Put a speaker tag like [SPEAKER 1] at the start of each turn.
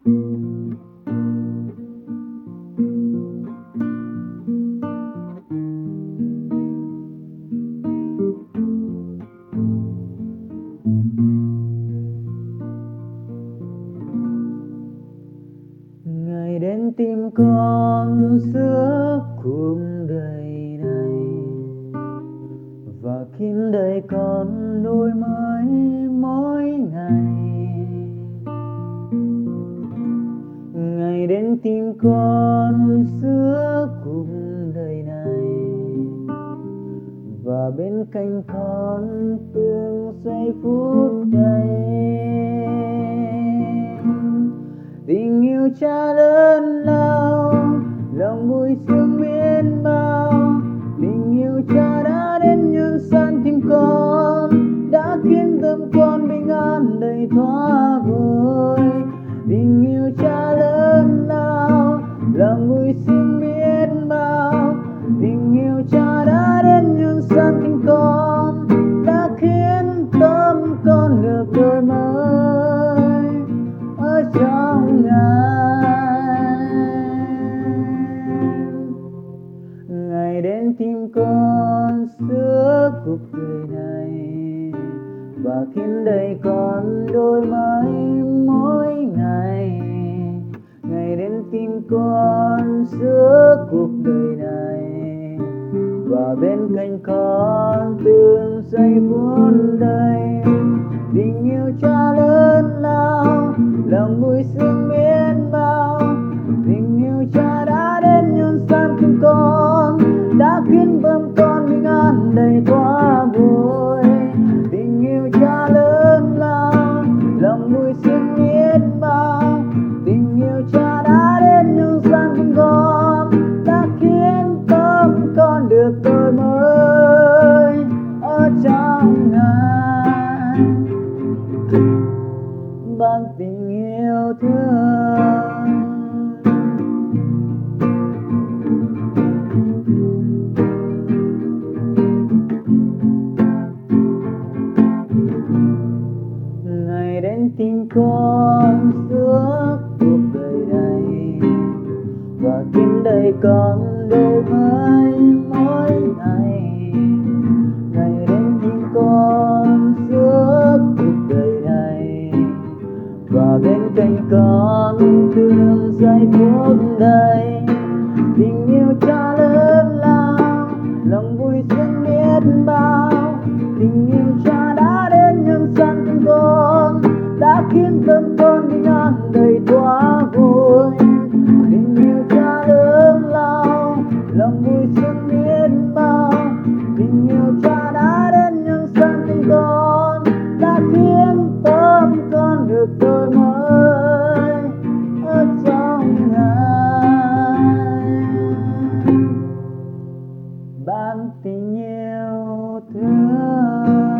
[SPEAKER 1] Ngày đến tìm con giữa cuộc đời này và kín đầy con đôi mới mỗi ngày. Ngày đến tìm con giữa cuộc đời này và bên cạnh con từng giây phút đầy. Tình yêu cha lớn lao, lòng vui sướng biết bao. Tình yêu cha đã đến nhân gian tìm con, đã khiến tâm con bình an đầy thỏa vui. Tình yêu cha lớn lao, lòng vui sướng biết bao. Tình yêu cha đã đến nhân gian tìm con, đã khiến tâm con được đổi mới ở trong Ngài. Ngày đến tìm con giữa cuộc đời này và khiến đầy con đôi mới mỗi ngày. Ngày đến tìm con giữa cuộc đời này và bên cạnh con từng giây phút đầy. Tình yêu cha lớn lao, lòng vui sướng biết bao. Tình yêu cha đã đến nhân gian tìm con, đã khiến tâm con bình an đầy thỏa vui. Tình yêu cha lớn lao, lòng vui sướng biết bao. Tình yêu cha đã đến nhân gian tìm con, đã khiến tâm con được đổi mới ở trong Ngài. Ban tình yêu thương, ngày đến tìm con giữa cuộc đời này và kiếm đầy con đôi mới mỗi ngày. Ngày đến tìm con giữa cuộc đời này và bên cạnh con từng giây phút đầy. Tình yêu cha lớn lao, lòng vui sướng biết bao. Tình yêu cha đã đến nhân gian tìm con, đã khiến tâm con bình an đầy thỏa vui. Tình yêu cha lớn lao, lòng vui sướng biết bao. Tình yêu cha đã đến nhân gian tìm con, đã khiến tâm con được đổi mới ở trong Ngài. Ban tình yêu thương.